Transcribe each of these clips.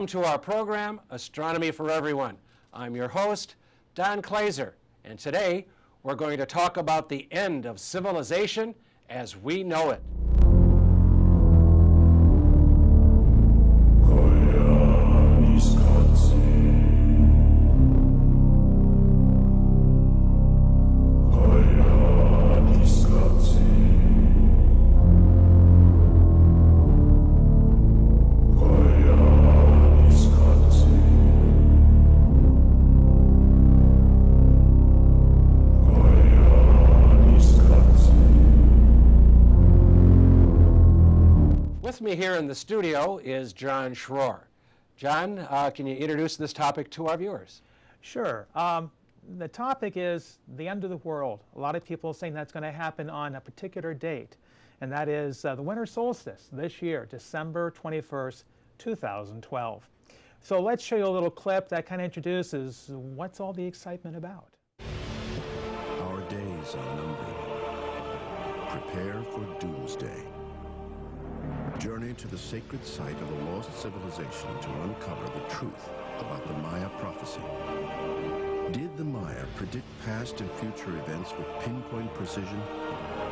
Welcome to our program, Astronomy for Everyone. I'm your host, Don Kleiser, and today we're going to talk about the end of civilization as we know it. With me here in the studio is John Schroer. John, can you introduce this topic to our viewers? Sure. The topic is the end of the world. A lot of people are saying that's going to happen on a particular date, and that is the winter solstice this year, December 21st, 2012. So let's show you a little clip that kind of introduces what's all the excitement about. Our days are numbered. Prepare for Doomsday. Journey to the sacred site of a lost civilization to uncover the truth about the Maya prophecy. Did the Maya predict past and future events with pinpoint precision?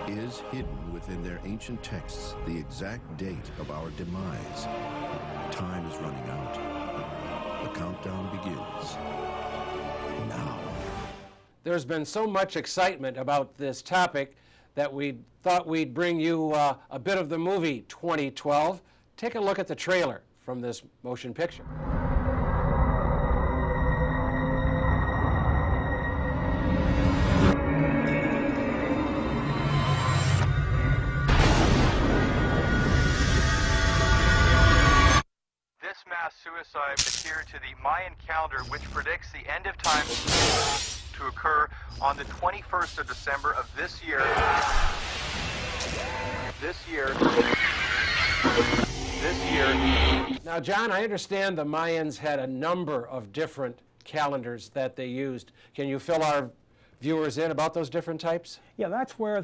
Is hidden within their ancient texts the exact date of our demise? Time is running out. The countdown begins now. There's been so much excitement about this topic that we thought we'd bring you a bit of the movie 2012. Take a look at the trailer from this motion picture. This mass suicide adhered to the Mayan calendar, which predicts the end of time to occur on the 21st of December of this year. Now, John, I understand the Mayans had a number of different calendars that they used. Can you fill our viewers in about those different types? Yeah, that's where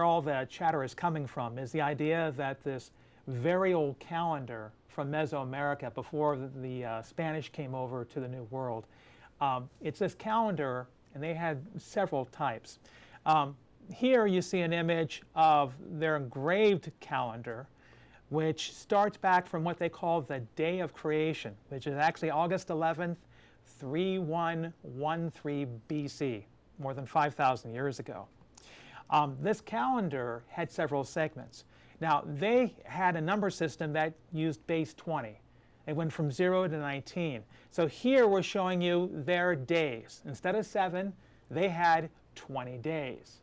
all the chatter is coming from, is the idea that this very old calendar from Mesoamerica before the Spanish came over to the New World. It's this calendar, and they had several types. Here you see an image of their engraved calendar, which starts back from what they call the Day of Creation, which is actually August 11th, 3113 BC, more than 5,000 years ago. This calendar had several segments. Now, they had a number system that used base 20. It went from 0 to 19. So here we're showing you their days. Instead of 7, they had 20 days.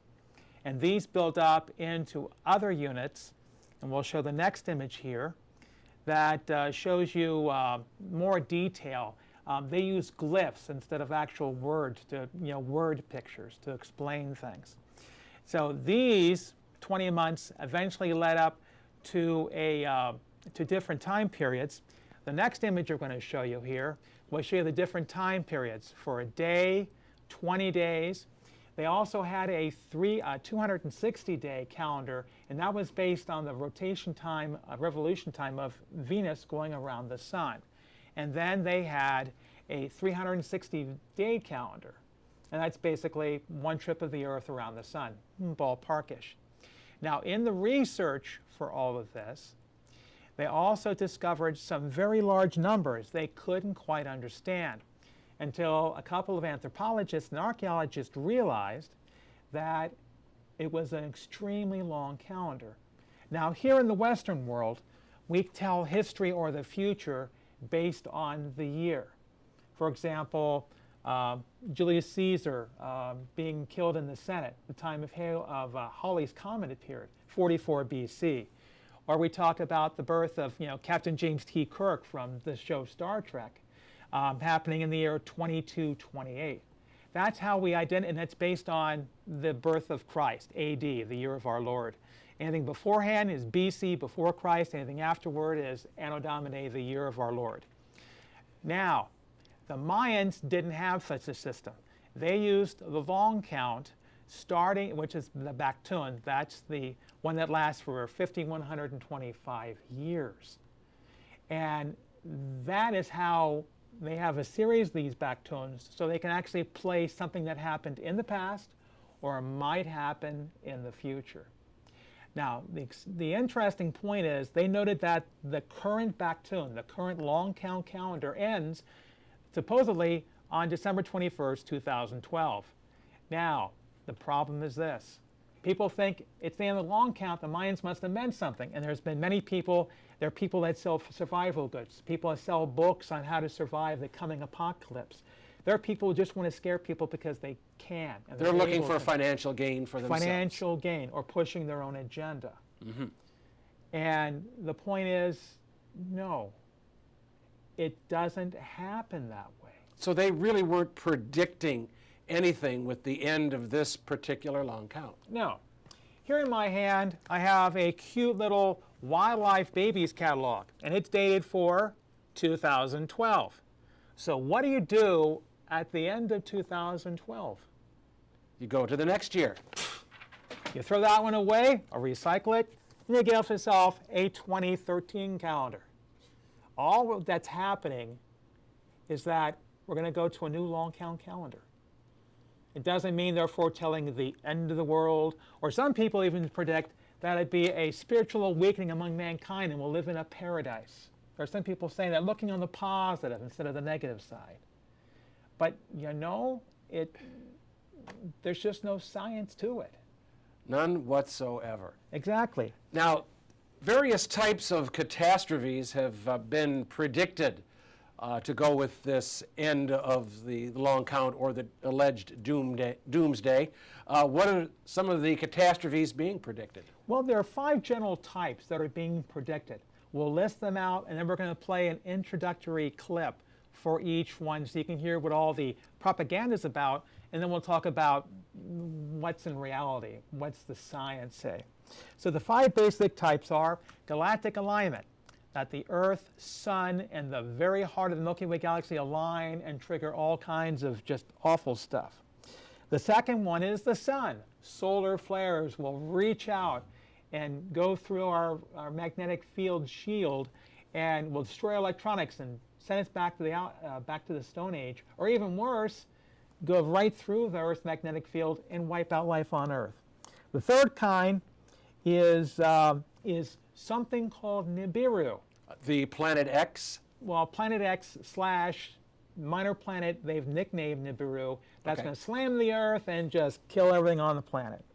And these built up into other units, and we'll show the next image here that shows you more detail. They use glyphs instead of actual words, word pictures to explain things. So these 20 months eventually led up to different time periods. The next image we're going to show you here will show you the different time periods for a day, 20 days. They also had a 260-day calendar, and that was based on the rotation time, revolution time of Venus going around the sun. And then they had a 360-day calendar, and that's basically one trip of the Earth around the sun, ballparkish. Now, in the research for all of this, they also discovered some very large numbers they couldn't quite understand until a couple of anthropologists and archaeologists realized that it was an extremely long calendar. Now, here in the Western world, we tell history or the future based on the year. For example, Julius Caesar being killed in the Senate, the time of Halley's Comet appeared, 44 BC. Or we talk about the birth of Captain James T. Kirk from the show Star Trek, happening in the year 2228. That's how we identify, and it's based on the birth of Christ, AD, the year of our Lord. Anything beforehand is BC, before Christ. Anything afterward is Anno Domini, the year of our Lord. Now, the Mayans didn't have such a system. They used the long count, which is the Bactun. That's the one that lasts for 5,125 years. And that is how they have a series of these backtones, so they can actually play something that happened in the past or might happen in the future. Now, the interesting point is they noted that the current backtone, the current long count calendar, ends supposedly on December 21st, 2012. Now, the problem is this. People think it's the end of the long count, the Mayans must have meant something. And there's been many people, there are people that sell survival goods, people that sell books on how to survive the coming apocalypse. There are people who just want to scare people because they can. And They're looking for financial gain for themselves. Financial gain, or pushing their own agenda. Mm-hmm. And the point is, no, it doesn't happen that way. So they really weren't predicting anything with the end of this particular long count. No. Here in my hand, I have a cute little Wildlife Babies catalog, and it's dated for 2012. So what do you do at the end of 2012? You go to the next year. You throw that one away or recycle it, and you give yourself a 2013 calendar. All that's happening is that we're going to go to a new long count calendar. It doesn't mean they're foretelling the end of the world, or some people even predict that it'd be a spiritual awakening among mankind and we'll live in a paradise. There are some people saying that, looking on the positive instead of the negative side. But you know, there's just no science to it. None whatsoever. Exactly. Now, various types of catastrophes have been predicted to go with this end of the long count or the alleged doomsday. What are some of the catastrophes being predicted? Well, there are 5 general types that are being predicted. We'll list them out, and then we're going to play an introductory clip for each one so you can hear what all the propaganda is about, and then we'll talk about what's in reality, what's the science say. So the 5 basic types are galactic alignment, that the Earth, Sun, and the very heart of the Milky Way galaxy align and trigger all kinds of just awful stuff. The second one is the Sun. Solar flares will reach out and go through our magnetic field shield and will destroy electronics and send us back to the Stone Age, or even worse, go right through the Earth's magnetic field and wipe out life on Earth. The third kind is something called Nibiru. The Planet X? Well, Planet X / minor planet, they've nicknamed Nibiru. That's going to slam the Earth and just kill everything on the planet.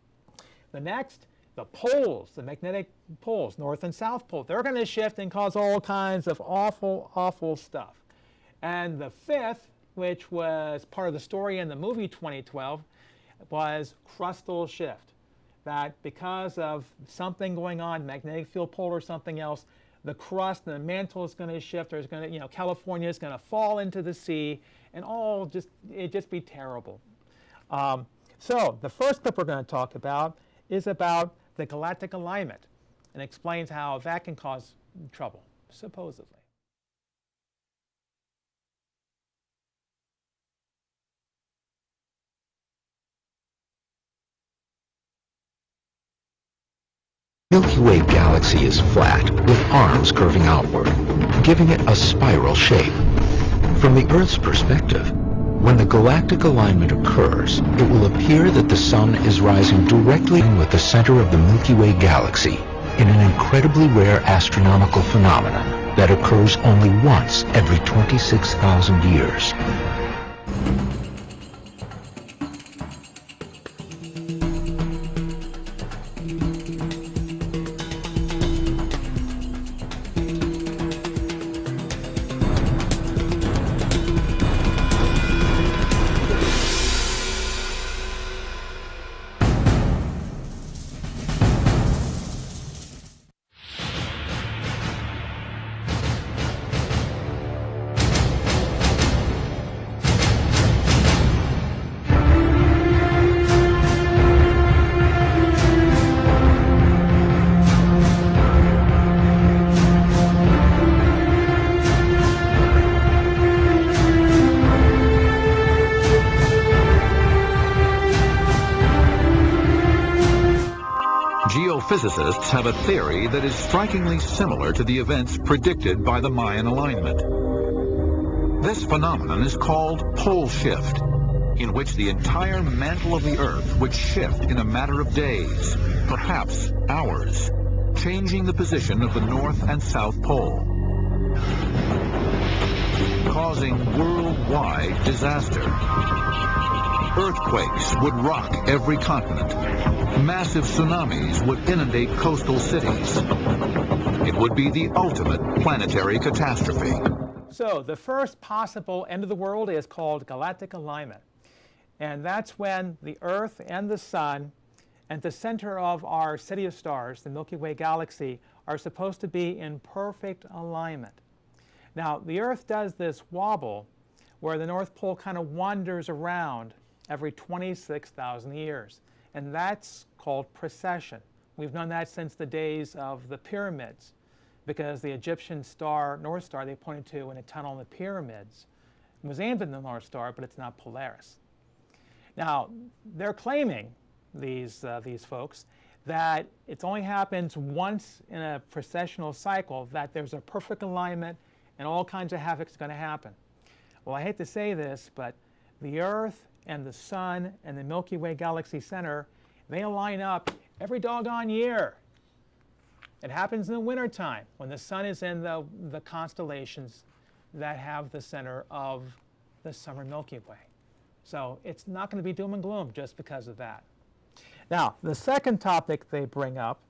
The next, the poles, the magnetic poles, North and South Pole, they're going to shift and cause all kinds of awful, awful stuff. And the fifth, which was part of the story in the movie 2012, was crustal shift. That because of something going on, magnetic field pole or something else, the crust and the mantle is going to shift. There's going to, California is going to fall into the sea, and it'd just be terrible. So the first clip we're going to talk about is about the galactic alignment, and explains how that can cause trouble, supposedly. Milky Way galaxy is flat, with arms curving outward, giving it a spiral shape. From the Earth's perspective, when the galactic alignment occurs, it will appear that the Sun is rising directly with the center of the Milky Way galaxy in an incredibly rare astronomical phenomenon that occurs only once every 26,000 years. Astrophysicists have a theory that is strikingly similar to the events predicted by the Mayan alignment. This phenomenon is called pole shift, in which the entire mantle of the Earth would shift in a matter of days, perhaps hours, changing the position of the North and South Pole, causing worldwide disaster. Earthquakes would rock every continent. Massive tsunamis would inundate coastal cities. It would be the ultimate planetary catastrophe. So the first possible end of the world is called galactic alignment. And that's when the Earth and the Sun and the center of our city of stars, the Milky Way galaxy, are supposed to be in perfect alignment. Now, the Earth does this wobble where the North Pole kind of wanders around every 26,000 years. And that's called precession. We've known that since the days of the pyramids, because the Egyptian star, North Star, they pointed to in a tunnel in the pyramids, was aimed at the North Star, but it's not Polaris. Now, they're claiming, these folks, that it only happens once in a precessional cycle, that there's a perfect alignment and all kinds of havoc is going to happen. Well, I hate to say this, but the Earth and the Sun and the Milky Way galaxy center, they line up every doggone year. It happens in the wintertime when the Sun is in the constellations that have the center of the summer Milky Way. So it's not going to be doom and gloom just because of that. Now, the second topic they bring up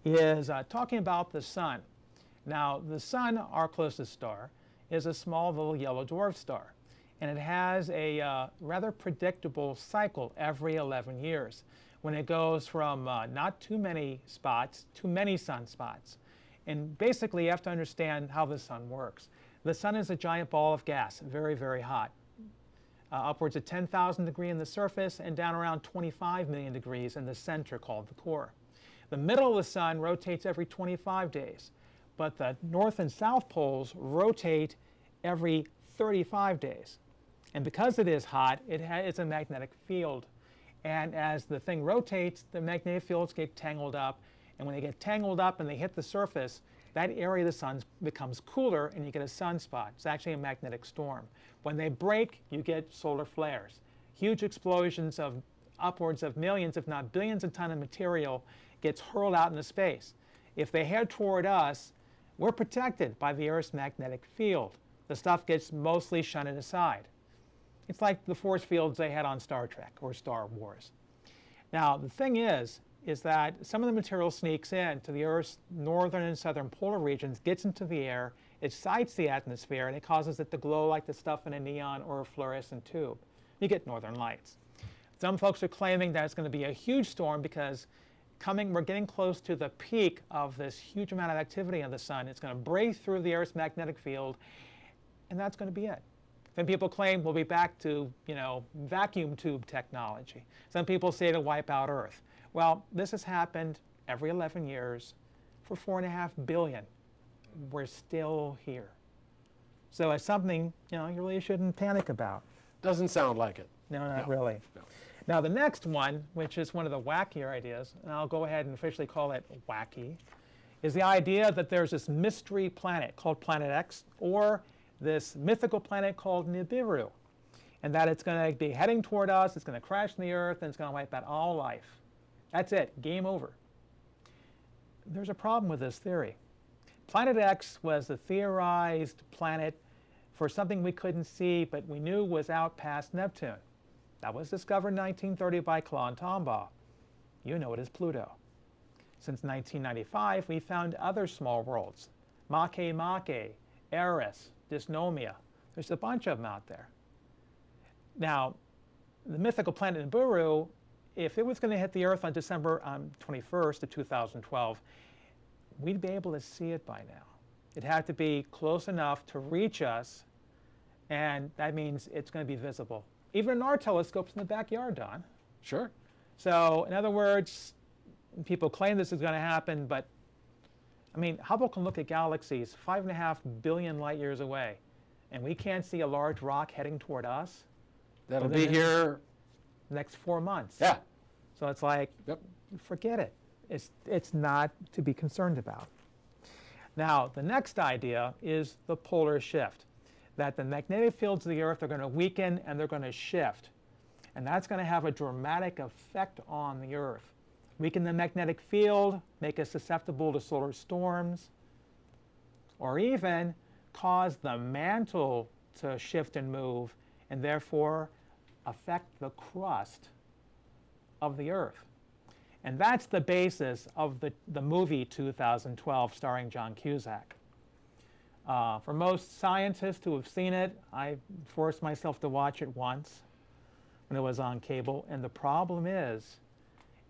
is talking about the Sun. Now, the Sun, our closest star, is a small little yellow dwarf star. And it has a rather predictable cycle every 11 years when it goes from not too many spots to many sunspots. And basically, you have to understand how the Sun works. The Sun is a giant ball of gas, very, very hot. Upwards of 10,000 degrees in the surface and down around 25 million degrees in the center called the core. The middle of the Sun rotates every 25 days, but the north and south poles rotate every 35 days. And because it is hot, it's a magnetic field. And as the thing rotates, the magnetic fields get tangled up. And when they get tangled up and they hit the surface, that area of the Sun becomes cooler and you get a sunspot. It's actually a magnetic storm. When they break, you get solar flares. Huge explosions of upwards of millions, if not billions of tons of material gets hurled out into space. If they head toward us, we're protected by the Earth's magnetic field. The stuff gets mostly shunted aside. It's like the force fields they had on Star Trek or Star Wars. Now, the thing is that some of the material sneaks in to the Earth's northern and southern polar regions, gets into the air, it excites the atmosphere, and it causes it to glow like the stuff in a neon or a fluorescent tube. You get northern lights. Some folks are claiming that it's going to be a huge storm because we're getting close to the peak of this huge amount of activity on the Sun. It's going to break through the Earth's magnetic field, and that's going to be it. Some people claim we'll be back to, vacuum tube technology. Some people say to wipe out Earth. Well, this has happened every 11 years for 4.5 billion. We're still here. So it's something, you really shouldn't panic about. Doesn't sound like it. No, not really. No. Now, the next one, which is one of the wackier ideas, and I'll go ahead and officially call it wacky, is the idea that there's this mystery planet called Planet X, or this mythical planet called Nibiru, and that it's going to be heading toward us, it's going to crash in the Earth, and it's going to wipe out all life. That's it, game over. There's a problem with this theory. Planet X was the theorized planet for something we couldn't see, but we knew was out past Neptune. That was discovered in 1930 by Claude Tombaugh. You know it as Pluto. Since 1995, we found other small worlds, Makemake, Eris, Dysnomia. There's a bunch of them out there. Now, the mythical planet Nibiru, if it was going to hit the Earth on December 21st of 2012, we'd be able to see it by now. It had to be close enough to reach us, and that means it's going to be visible. Even in our telescopes in the backyard, Don. Sure. So, in other words, people claim this is going to happen, but Hubble can look at galaxies 5.5 billion light years away, and we can't see a large rock heading toward us. That'll be here next 4 months. Yeah. So it's like, Yep. forget it. it's not to be concerned about. Now, the next idea is the polar shift, that the magnetic fields of the Earth are going to weaken and they're going to shift. And that's going to have a dramatic effect on the Earth. Weaken the magnetic field, make us susceptible to solar storms, or even cause the mantle to shift and move, and therefore affect the crust of the Earth. And that's the basis of the movie 2012 starring John Cusack. For most scientists who have seen it, I forced myself to watch it once when it was on cable, and the problem is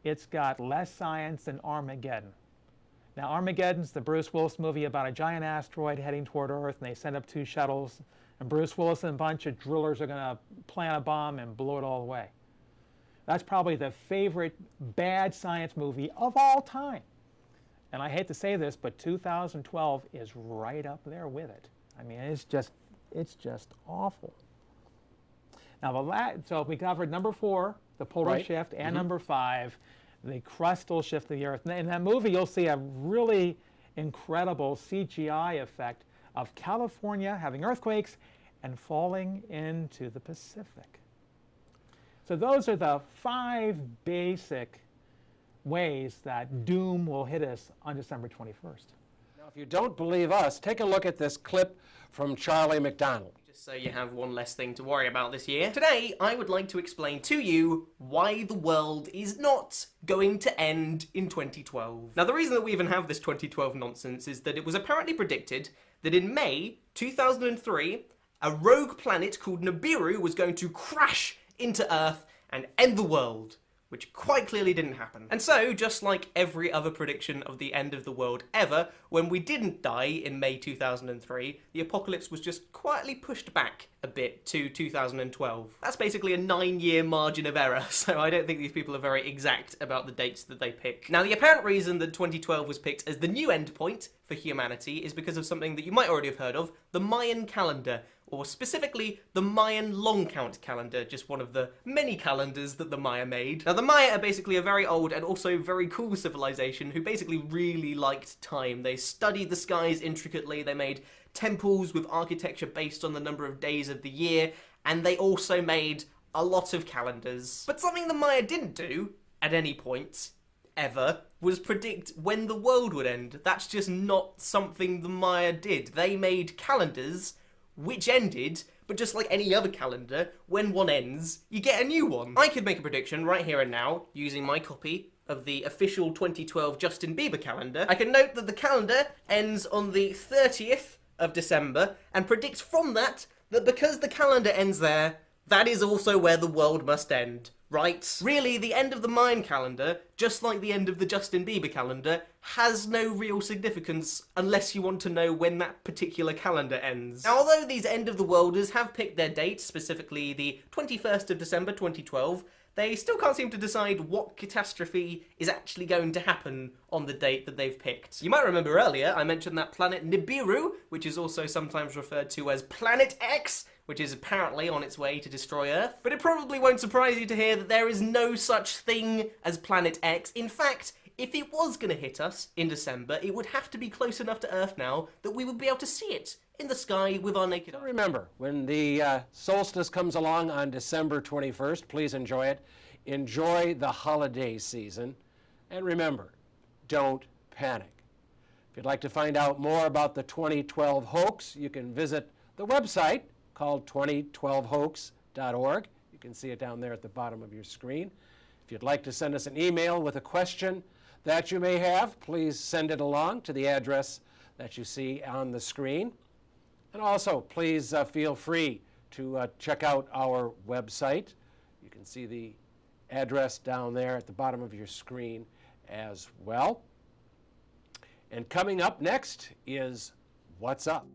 it's got less science than Armageddon. Now, Armageddon's the Bruce Willis movie about a giant asteroid heading toward Earth, and they send up 2 shuttles, and Bruce Willis and a bunch of drillers are going to plant a bomb and blow it all away. That's probably the favorite bad science movie of all time. And I hate to say this, but 2012 is right up there with it. I mean, it's just awful. Now, so we covered number 4, the polar shift, and number 5, the crustal shift of the Earth. In that movie, you'll see a really incredible CGI effect of California having earthquakes and falling into the Pacific. So those are the 5 basic ways that doom will hit us on December 21st. Now, if you don't believe us, take a look at this clip from Charlie McDonald. Just so you have one less thing to worry about this year. Today, I would like to explain to you why the world is not going to end in 2012. Now, the reason that we even have this 2012 nonsense is that it was apparently predicted that in May 2003, a rogue planet called Nibiru was going to crash into Earth and end the world, which quite clearly didn't happen. And so, just like every other prediction of the end of the world ever, when we didn't die in May 2003, the apocalypse was just quietly pushed back a bit to 2012. That's basically a 9-year margin of error, so I don't think these people are very exact about the dates that they pick. Now, the apparent reason that 2012 was picked as the new endpoint for humanity is because of something that you might already have heard of, the Mayan calendar, or specifically the Mayan long count calendar, just one of the many calendars that the Maya made. Now, the Maya are basically a very old and also very cool civilization who basically really liked time. They studied the skies intricately, they made temples with architecture based on the number of days of the year, and they also made a lot of calendars. But something the Maya didn't do, at any point, ever, was predict when the world would end. That's just not something the Maya did. They made calendars which ended, but just like any other calendar, when one ends, you get a new one. I could make a prediction right here and now, using my copy of the official 2012 Justin Bieber calendar. I can note that the calendar ends on the 30th of December, and predict from that because the calendar ends there, that is also where the world must end. Right? Really, the end of the Mayan calendar, just like the end of the Justin Bieber calendar, has no real significance unless you want to know when that particular calendar ends. Now, although these end of the worlders have picked their dates, specifically the 21st of December 2012, they still can't seem to decide what catastrophe is actually going to happen on the date that they've picked. You might remember earlier I mentioned that planet Nibiru, which is also sometimes referred to as Planet X, which is apparently on its way to destroy Earth. But it probably won't surprise you to hear that there is no such thing as Planet X. In fact, if it was going to hit us in December, it would have to be close enough to Earth now that we would be able to see it in the sky with our naked eye. Remember, when the solstice comes along on December 21st, please enjoy it. Enjoy the holiday season. And remember, don't panic. If you'd like to find out more about the 2012 hoax, you can visit the website called 2012hoax.org. You can see it down there at the bottom of your screen. If you'd like to send us an email with a question that you may have, please send it along to the address that you see on the screen. And also, please feel free to check out our website. You can see the address down there at the bottom of your screen as well. And coming up next is What's Up?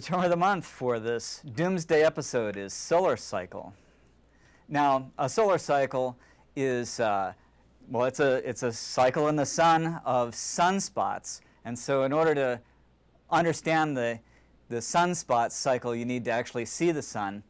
term of the month for this Doomsday episode is solar cycle. Now, a solar cycle is, well, it's a cycle in the sun of sunspots. And so in order to understand the sunspot cycle, you need to actually see the sun.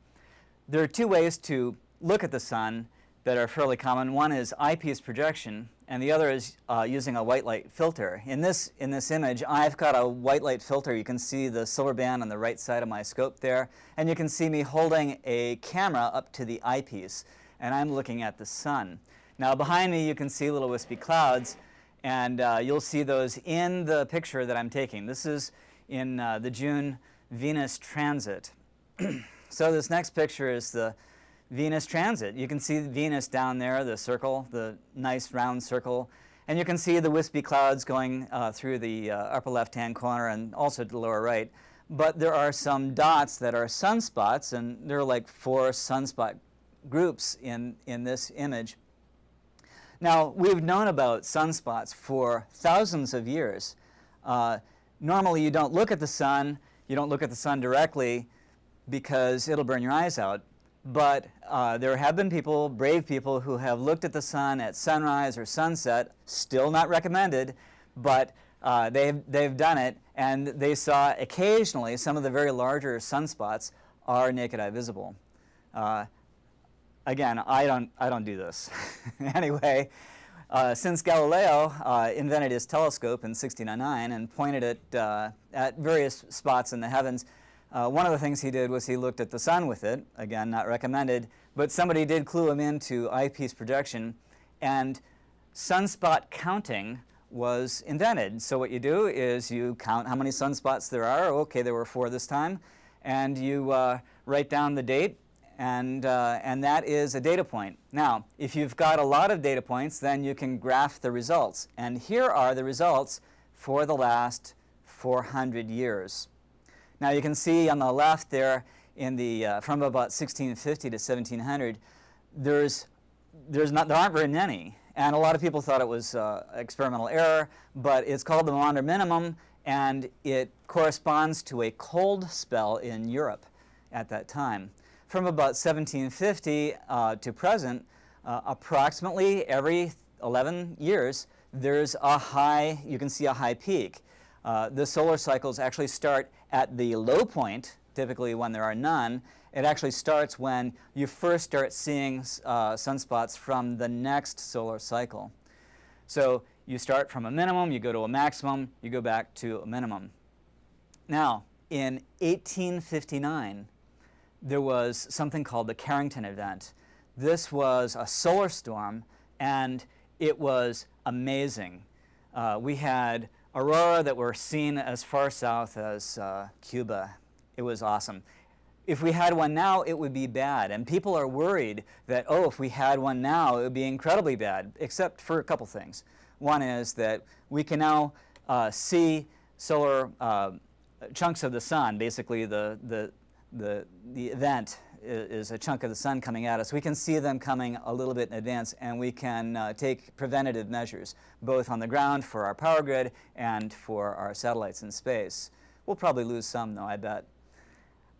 There are two ways to look at the sun that are fairly common. One is eyepiece projection, and the other is using a white light filter. In this image, I've got a white light filter. You can see the silver band on the right side of my scope there, and you can see me holding a camera up to the eyepiece, and I'm looking at the sun. Now behind me you can see little wispy clouds, and you'll see those in the picture that I'm taking. This is in the June Venus transit. So this next picture is the Venus transit. You can see Venus down there, the circle, the nice round circle, and you can see the wispy clouds going through the upper left-hand corner and also to the lower right. But there are some dots that are sunspots, and there are like 4 sunspot groups in this image. Now, we've known about sunspots for thousands of years. Normally, you don't look at the sun. You don't look at the sun directly because it'll burn your eyes out. But there have been people, brave people, who have looked at the sun at sunrise or sunset, still not recommended, but they've done it, and they saw occasionally some of the very larger sunspots are naked eye visible. Again, I don't do this. Anyway, since Galileo invented his telescope in 1609 and pointed it at various spots in the heavens, one of the things he did was he looked at the sun with it. Again, not recommended, but somebody did clue him into eyepiece projection, and sunspot counting was invented. So what you do is you count how many sunspots there are. Okay, there were 4 this time, and you write down the date, and that is a data point. Now, if you've got a lot of data points, then you can graph the results. And here are the results for the last 400 years. Now you can see on the left there, in the from about 1650 to 1700, there aren't very many, and a lot of people thought it was experimental error, but it's called the Maunder minimum, and it corresponds to a cold spell in Europe at that time. From about 1750 to present, approximately every 11 years, there's a high. You can see a high peak. The solar cycles actually start at the low point, typically when there are none. It actually starts when you first start seeing sunspots from the next solar cycle. So you start from a minimum, you go to a maximum, you go back to a minimum. Now, in 1859, there was something called the Carrington event. This was a solar storm, and it was amazing. We had aurora that were seen as far south as Cuba. It was awesome. If we had one now, it would be bad. And people are worried that, oh, if we had one now, it would be incredibly bad, except for a couple things. One is that we can now see solar chunks of the sun. Basically, the event is a chunk of the sun coming at us. We can see them coming a little bit in advance, and we can take preventative measures, both on the ground for our power grid and for our satellites in space. We'll probably lose some, though, I bet.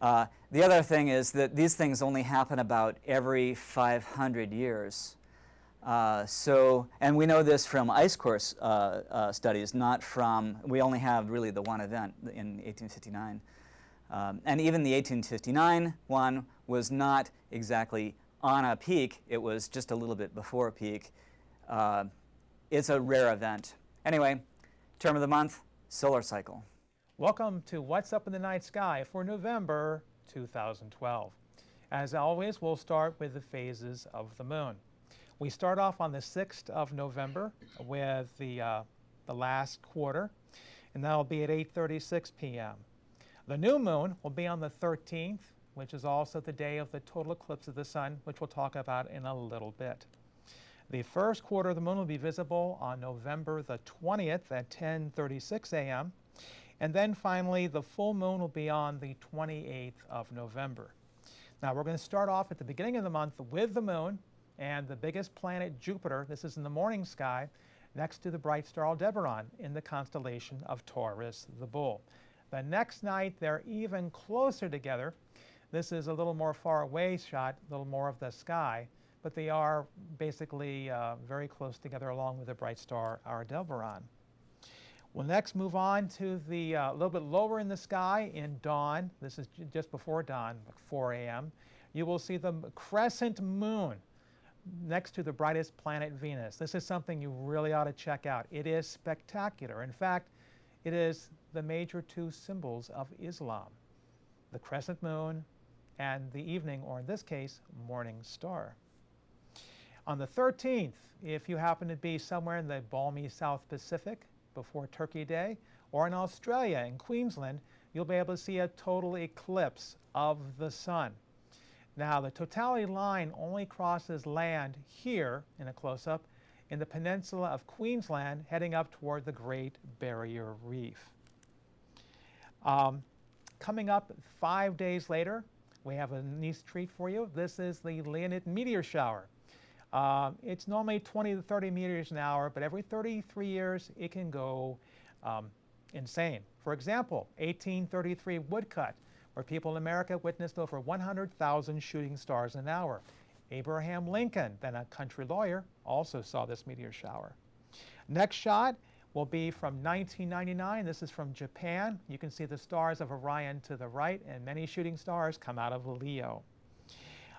The other thing is that these things only happen about every 500 years. And we know this from ice core studies, not from, we only have really the one event in 1859. And even the 1859 one was not exactly on a peak. It was just a little bit before a peak. It's a rare event. Anyway, term of the month, solar cycle. Welcome to What's Up in the Night Sky for November 2012. As always, we'll start with the phases of the moon. We start off on the 6th of November with the last quarter, and that'll be at 8:36 p.m. The new moon will be on the 13th, which is also the day of the total eclipse of the sun, which we'll talk about in a little bit. The first quarter of the moon will be visible on November the 20th at 10:36 a.m. And then finally, the full moon will be on the 28th of November. Now, we're going to start off at the beginning of the month with the moon and the biggest planet, Jupiter. This is in the morning sky next to the bright star Aldebaran in the constellation of Taurus the Bull. The next night, they're even closer together. This is a little more far away shot, a little more of the sky, but they are basically very close together along with the bright star Aldebaran. We'll next move on to the little bit lower in the sky in dawn. This is just before dawn, like 4 a.m. You will see the crescent moon next to the brightest planet Venus. This is something you really ought to check out. It is spectacular. In fact, it is the major two symbols of Islam, the crescent moon and the evening, or in this case, morning star. On the 13th, if you happen to be somewhere in the balmy South Pacific before Turkey Day, or in Australia, in Queensland, you'll be able to see a total eclipse of the sun. Now, the totality line only crosses land here in a close-up in the peninsula of Queensland, heading up toward the Great Barrier Reef. Coming up 5 days later, we have a nice treat for you. This is the Leonid meteor shower. It's normally 20 to 30 meters an hour, but every 33 years it can go insane. For example, 1833 woodcut, where people in America witnessed over 100,000 shooting stars an hour. Abraham Lincoln, then a country lawyer, also saw this meteor shower. Next shot will be from 1999. This is from Japan. You can see the stars of Orion to the right, and many shooting stars come out of Leo.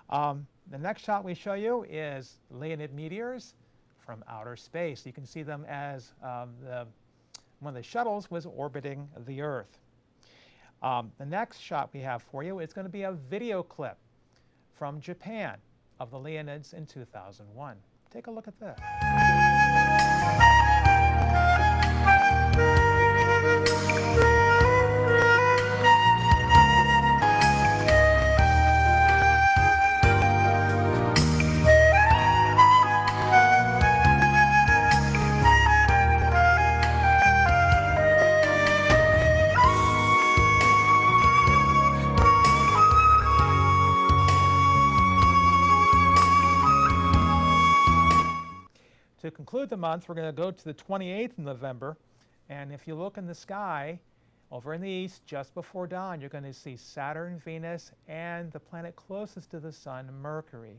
The next shot we show you is Leonid meteors from outer space. You can see them as one of the shuttles was orbiting the Earth. The next shot we have for you is going to be a video clip from Japan of the Leonids in 2001. Take a look at this. To conclude the month, we're going to go to the 28th of November, and if you look in the sky over in the east just before dawn, you're going to see Saturn, Venus, and the planet closest to the sun, Mercury.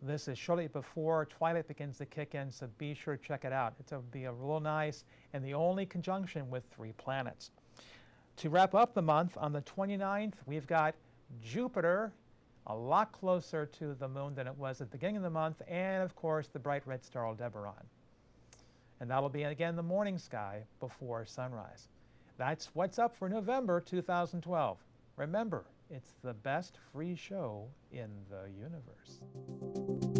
This is shortly before twilight begins to kick in, so be sure to check it out. It'll be a real nice and the only conjunction with 3 planets. To wrap up the month, on the 29th, we've got Jupiter, a lot closer to the moon than it was at the beginning of the month, and of course the bright red star Aldebaran. And that'll be again the morning sky before sunrise. That's what's up for November 2012. Remember, it's the best free show in the universe.